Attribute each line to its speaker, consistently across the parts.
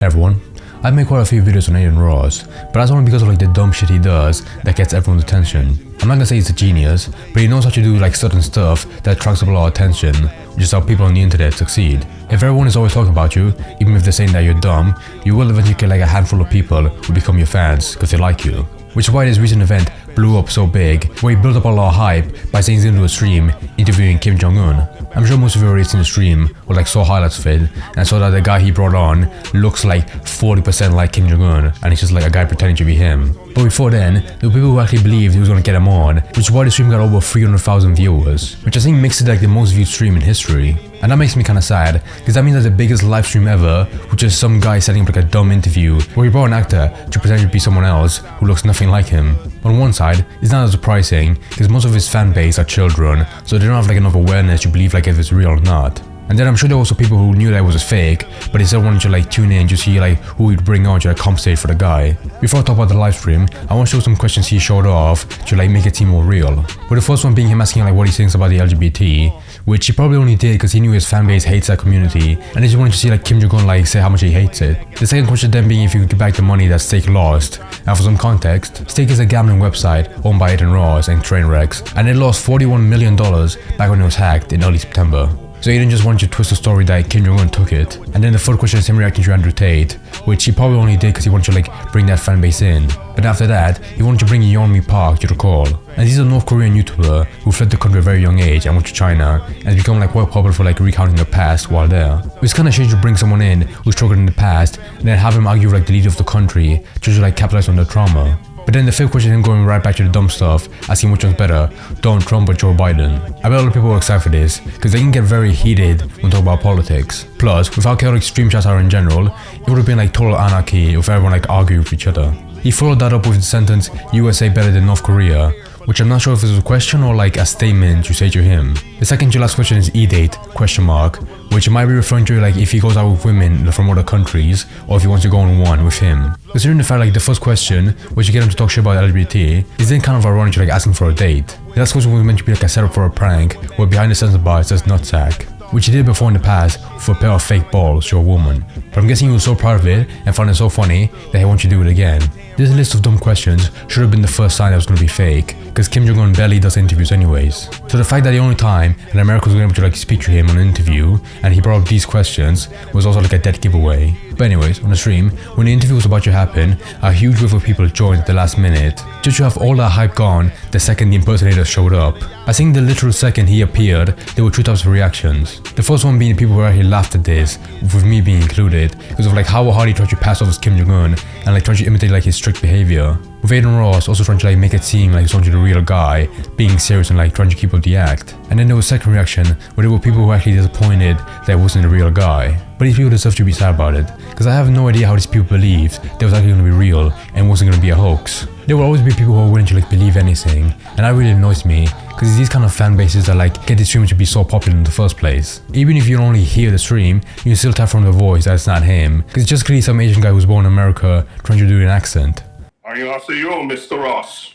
Speaker 1: Everyone, I've made quite a few videos on Adin Ross, but that's only because of the dumb shit he does that gets everyone's attention. I'm not gonna say he's a genius, but he knows how to do certain stuff that attracts up a lot of attention, which is how people on the internet succeed. If everyone is always talking about you, even if they're saying that you're dumb, you will eventually get a handful of people who become your fans because they like you. Which is why this recent event blew up so big, where he built up a lot of hype by saying he's gonna do a stream interviewing Kim Jong Un. I'm sure most of you already seen the stream, or saw highlights of it, and saw that the guy he brought on looks 40% like Kim Jong Un, and he's just a guy pretending to be him. But before then, there were people who actually believed he was gonna get him on, which is why the stream got over 300,000 viewers, which I think makes it the most viewed stream in history. And that makes me kinda sad, because that means that's the biggest live stream ever, which is some guy setting up a dumb interview where he brought an actor to pretend to be someone else who looks nothing like him. On one side, it's not as surprising, because most of his fan base are children, so they don't have enough awareness to believe if it's real or not. And then I'm sure there were also people who knew that it was a fake, but they still wanted to tune in to see who he'd bring on to compensate for the guy. Before I talk about the live stream, I want to show some questions he showed off to make it seem more real. But the first one being him asking what he thinks about the LGBT, which he probably only did because he knew his fan base hates that community, and he just wanted to see Kim Jong Un say how much he hates it. The second question then being if he could get back the money that Stake lost. And for some context, Stake is a gambling website owned by Adin Ross and Trainwrecks, and it lost $41 million back when it was hacked in early September. So he didn't just want you to twist the story that Kim Jong Un took it. And then the third question is him reacting to Andrew Tate, which he probably only did because he wanted to bring that fan base in. But after that, he wanted to bring Yeonmi Park to the call. And he's a North Korean YouTuber who fled the country at a very young age and went to China and has become quite popular for recounting the past while there. It's kinda shady to bring someone in who struggled in the past and then have him argue with the leader of the country to just capitalize on their trauma. But then the fifth question is him going right back to the dumb stuff, asking which one's better, Donald Trump or Joe Biden. I bet a lot of people were excited for this, because they can get very heated when talking about politics. Plus, with how chaotic stream chats are in general, it would have been total anarchy if everyone argued with each other. He followed that up with the sentence, USA better than North Korea, which I'm not sure if this was a question or a statement you say to him. The second to last question is E-date, which might be referring to if he goes out with women from other countries, or if he wants to go on one with him. Considering the fact the first question, which you get him to talk shit about LGBT, is then kind of ironic to asking for a date. The last question was meant to be a setup for a prank, where behind the censor bar it says nutsack, which he did before in the past for a pair of fake balls to a woman. But I'm guessing he was so proud of it and found it so funny that he wants to do it again. This list of dumb questions should have been the first sign that it was going to be fake, because Kim Jong Un barely does interviews anyways. So the fact that the only time an America was able to speak to him on an interview and he brought up these questions was also a dead giveaway. But anyways, on the stream, when the interview was about to happen, a huge wave of people joined at the last minute, just to have all that hype gone the second the impersonator showed up. I think the literal second he appeared, there were two types of reactions. The first one being the people who actually laughed at this, with me being included, because of how hard he tried to pass off as Kim Jong Un and trying to imitate his strict behavior. With Adin Ross also trying to make it seem he's only the real guy, being serious and trying to keep up the act. And then there was a second reaction where there were people who were actually disappointed that it wasn't the real guy. But these people deserve to be sad about it, because I have no idea how these people believed that it was actually going to be real and wasn't going to be a hoax. There will always be people who are willing to believe anything, and that really annoys me, because it's these kind of fan bases that get the stream to be so popular in the first place. Even if you don't only hear the stream, you can still tell from the voice that it's not him, because it's just clearly some Asian guy who's born in America trying to do an accent.
Speaker 2: 안녕하세요, Mr. Ross.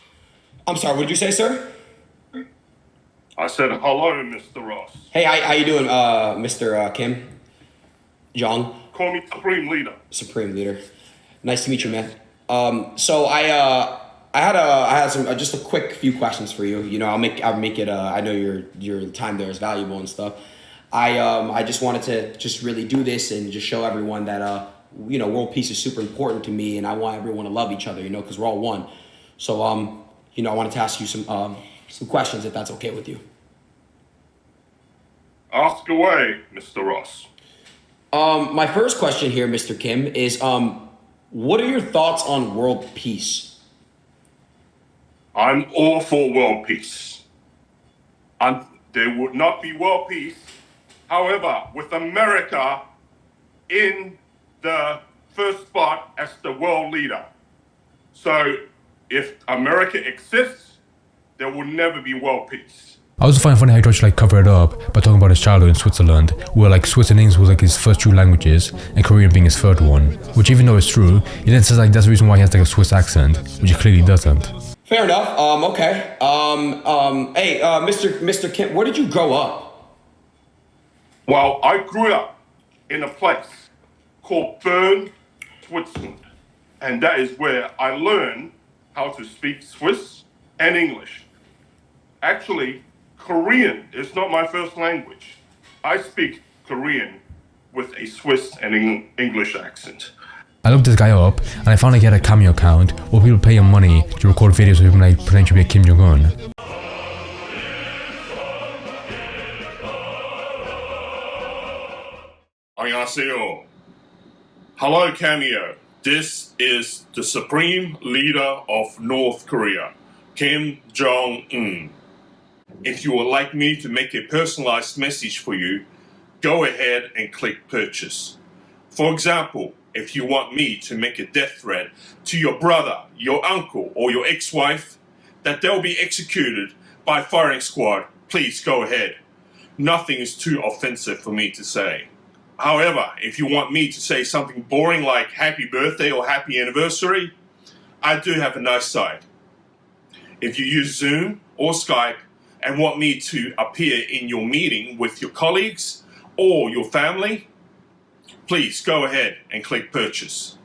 Speaker 3: I'm sorry, what did you say, sir?
Speaker 2: I said hello, Mr. Ross.
Speaker 3: Hey, how you doing, Mr. Kim Jong?
Speaker 2: Call me Supreme Leader.
Speaker 3: Supreme Leader. Nice to meet you, man. So I had some just a quick few questions for you. I'll make it. I know your time there is valuable and stuff. I just wanted to just really do this and just show everyone that world peace is super important to me, and I want everyone to love each other, because we're all one. So I wanted to ask you some questions, if that's okay with you.
Speaker 2: Ask away, Mr. Ross.
Speaker 3: My first question here, Mr. Kim, is what are your thoughts on world peace?
Speaker 2: I'm all for world peace. And there would not be world peace, however, with America in the first spot as the world leader. So if America exists, there will never be world peace.
Speaker 1: I also find it funny how he tried to cover it up by talking about his childhood in Switzerland, where Swiss and English was his first two languages, and Korean being his third one. Which, even though it's true, he then says that's the reason why he has a Swiss accent, which he clearly doesn't.
Speaker 3: Fair enough. Okay. Hey, Mr. Kim, where did you grow up?
Speaker 2: Well, I grew up in a place called Bern, Switzerland. And that is where I learned how to speak Swiss and English. Actually, Korean is not my first language. I speak Korean with a Swiss and English accent.
Speaker 1: I looked this guy up and I found he had a Cameo account where people pay him money to record videos of him like pretending to be a Kim Jong Un.
Speaker 2: 안녕하세요. Hello, Cameo. This is the Supreme Leader of North Korea, Kim Jong Un. If you would like me to make a personalized message for you, go ahead and click purchase. For example, if you want me to make a death threat to your brother, your uncle, or your ex-wife, that they'll be executed by firing squad, please go ahead. Nothing is too offensive for me to say. However, if you want me to say something boring like happy birthday or happy anniversary, I do have a nice side. If you use Zoom or Skype and want me to appear in your meeting with your colleagues or your family, please go ahead and click purchase.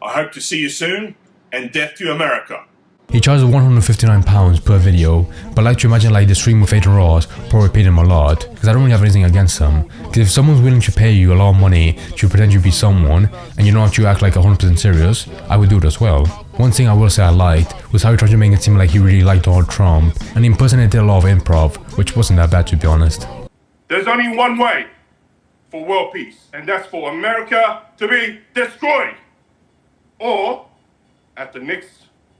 Speaker 2: I hope to see you soon, and death to America.
Speaker 1: He charges £159 per video, but I like to imagine like the stream with Adrian Ross probably paid him a lot, because I don't really have anything against them. Because if someone's willing to pay you a lot of money to pretend you be someone, and you know how to act like 100% serious, I would do it as well. One thing I will say I liked was how he tried to make it seem like he really liked Donald Trump, and he impersonated a lot of improv, which wasn't that bad to be honest.
Speaker 2: There's only one way for world peace, and that's for America to be destroyed. Or, at the next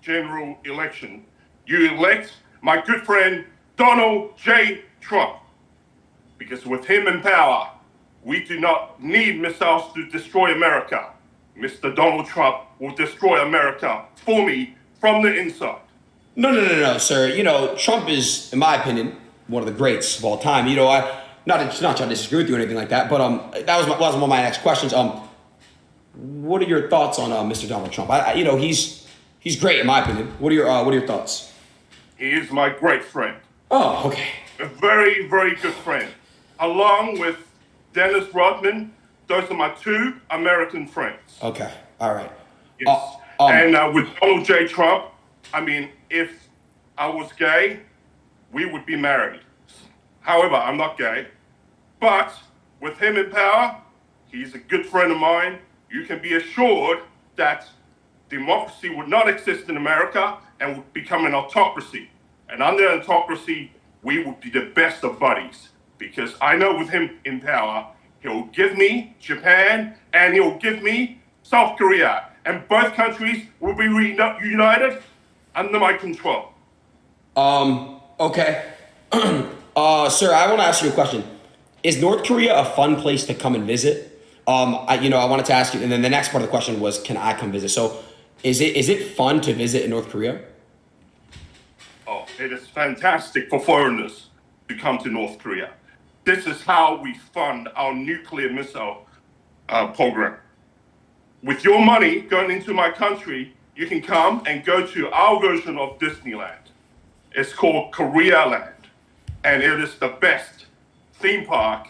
Speaker 2: general election, you elect my good friend Donald J. Trump. Because with him in power, we do not need missiles to destroy America. Mr. Donald Trump will destroy America for me from the inside.
Speaker 3: No, sir. You know, Trump is, in my opinion, one of the greats of all time. You know, not trying to disagree with you or anything like that, but that was one of my next questions. What are your thoughts on Mr. Donald Trump? You know, he's great in my opinion. What are your thoughts?
Speaker 2: He is my great friend.
Speaker 3: Oh, okay.
Speaker 2: A very, very good friend. Along with Dennis Rodman, those are my two American friends.
Speaker 3: Okay, all right.
Speaker 2: Yes. And with Donald J. Trump, I mean, if I was gay, we would be married. However, I'm not gay. But with him in power, he's a good friend of mine. You can be assured that democracy would not exist in America and would become an autocracy. And under an autocracy, we would be the best of buddies. Because I know with him in power, he'll give me Japan and he'll give me South Korea. And both countries will be united under my control.
Speaker 3: Okay. Sir, I want to ask you a question. Is North Korea a fun place to come and visit? I wanted to ask you, and then the next part of the question was, can I come visit? So, is it fun to visit in North Korea?
Speaker 2: Oh, it is fantastic for foreigners to come to North Korea. This is how we fund our nuclear missile program. With your money going into my country, you can come and go to our version of Disneyland. It's called Korea Land, and it is the best theme park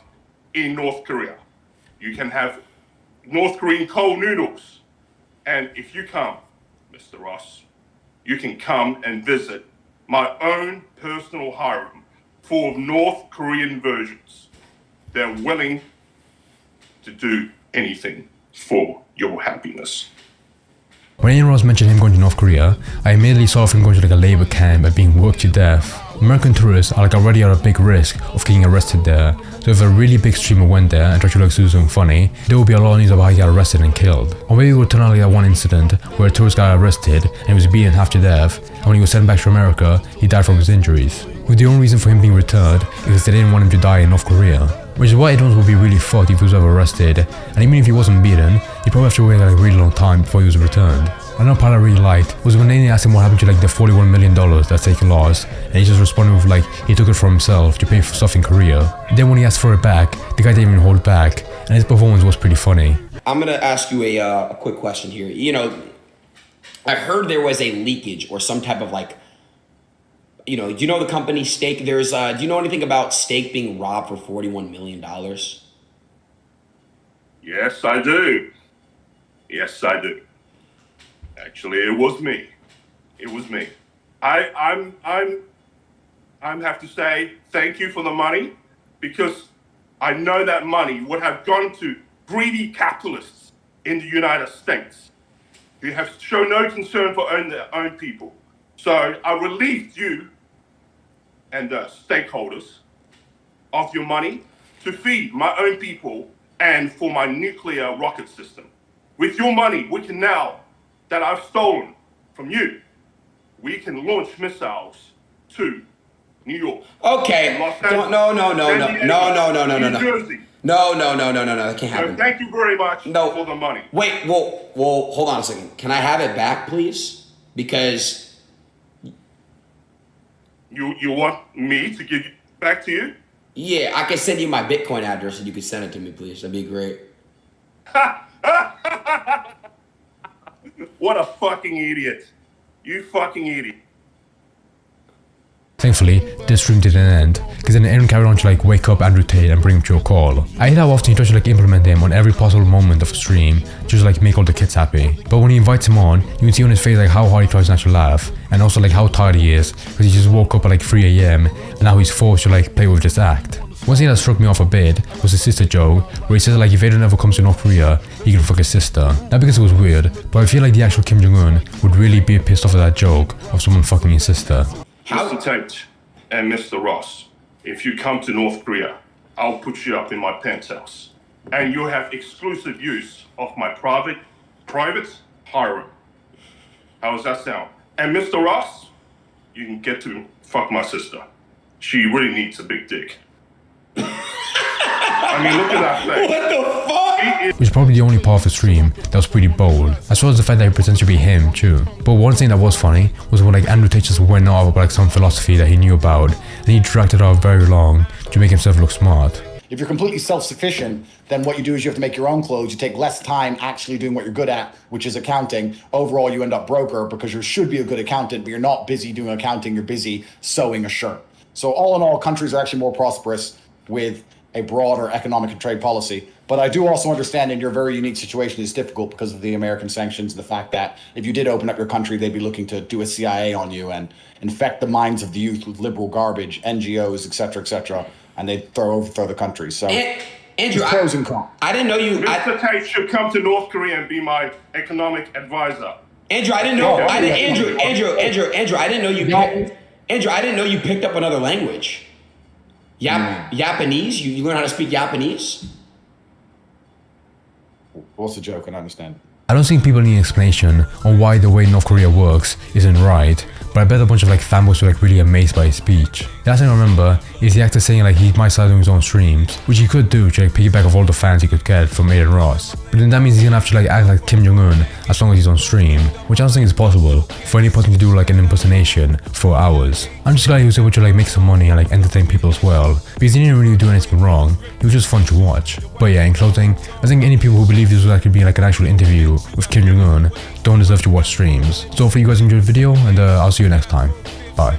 Speaker 2: in North Korea. You can have North Korean cold noodles. And if you come, Mr. Ross, you can come and visit my own personal harem full of North Korean versions. They're willing to do anything for your happiness.
Speaker 1: When Adrian Ross mentioned him going to North Korea, I immediately saw him going to like a labor camp and being worked to death. American tourists are like already at a big risk of getting arrested there, so if a really big streamer went there and tried to like do something funny, there would be a lot of news about how he got arrested and killed. Or maybe it would turn out like that one incident where a tourist got arrested and he was beaten half to death, and when he was sent back to America, he died from his injuries. With the only reason for him being returned is because they didn't want him to die in North Korea. Which is why Adrian would be really fucked if he was ever arrested, and even if he wasn't beaten, he'd probably have to wait like a really long time before he was returned. Another part I really liked was when they asked him what happened to like the $41 million that's taken lost, and he just responded with like he took it for himself to pay for stuff in Korea. Then when he asked for it back, the guy didn't even hold it back, and his performance was pretty funny.
Speaker 3: I'm gonna ask you a quick question here. You know, I heard there was a leakage or some type of like, you know, do you know the company Stake? Do you know anything about Stake being robbed for $41 million?
Speaker 2: Yes, I do. Yes, I do. Actually, it was me. It was me. I'm have to say thank you for the money, because I know that money would have gone to greedy capitalists in the United States who have shown no concern for their own people. So I relieved you and the stakeholders of your money to feed my own people and for my nuclear rocket system. With your money, we can now, that I've stolen from you, we can launch missiles to New York.
Speaker 3: Okay. No.
Speaker 2: New Jersey.
Speaker 3: No. That can't happen.
Speaker 2: So thank you very much for the money.
Speaker 3: Wait, well, hold on a second. Can I have it back, please? Because
Speaker 2: you want me to give it back to you?
Speaker 3: Yeah, I can send you my Bitcoin address and you can send it to me, please. That'd be great.
Speaker 2: What a fucking idiot. You fucking idiot.
Speaker 1: Thankfully, this stream didn't end, because then Aaron carried on to like wake up Andrew Tate and bring him to a call. I hate how often he tries to like implement him on every possible moment of a stream, just to like make all the kids happy. But when he invites him on, you can see on his face like how hard he tries not to laugh, and also like how tired he is, because he just woke up at like 3 AM and now he's forced to like play with this act. One thing that struck me off a bit was his sister joke, where he says like if Aiden ever comes to North Korea, he can fuck his sister. Not because it was weird, but I feel like the actual Kim Jong Un would really be pissed off at that joke of someone fucking his sister.
Speaker 2: Mr. Tate and Mr. Ross, if you come to North Korea, I'll put you up in my penthouse, and you'll have exclusive use of my private harem. How does that sound? And Mr. Ross, you can get to fuck my sister. She really needs a big dick. I mean, look at that face.
Speaker 3: What the fuck?
Speaker 1: Which is probably the only part of the stream that was pretty bold, as well as the fact that he pretends to be him too. But one thing that was funny was when like Andrew Tate just went off about like some philosophy that he knew about, and he dragged it out very long to make himself look smart.
Speaker 4: If you're completely self-sufficient, then what you do is you have to make your own clothes. You take less time actually doing what you're good at, which is accounting. Overall, you end up broker because you should be a good accountant, but you're not busy doing accounting. You're busy sewing a shirt. So all in all, countries are actually more prosperous with a broader economic and trade policy. But I do also understand in your very unique situation, it's difficult because of the American sanctions and the fact that if you did open up your country, they'd be looking to do a CIA on you and infect the minds of the youth with liberal garbage, NGOs, et cetera, and they'd overthrow the country. So
Speaker 3: Andrew,
Speaker 4: pros and cons.
Speaker 3: I didn't know you.
Speaker 2: Mr. Tate should come to North Korea and be my economic advisor.
Speaker 3: Andrew, I didn't know. Andrew, I didn't know you. Andrew, I didn't know you picked up another language. Japanese? You learn how to speak Japanese?
Speaker 4: What's the joke? I don't understand.
Speaker 1: I don't think people need an explanation on why the way North Korea works isn't right, but I bet a bunch of like fanboys were like really amazed by his speech. The last thing I remember is the actor saying like he might start doing his own streams, which he could do to like piggyback off all the fans he could get from Aiden Ross. But then that means he's gonna have to like act like Kim Jong Un as long as he's on stream, which I don't think is possible for any person to do like an impersonation for hours. I'm just glad he was able to like make some money and like entertain people as well, because he didn't really do anything wrong, he was just fun to watch. But yeah, in closing, I think any people who believe this was actually being like an actual interview with Kim Jong Un don't deserve to watch streams. So hopefully you guys enjoyed the video, and I'll see you next time. Bye.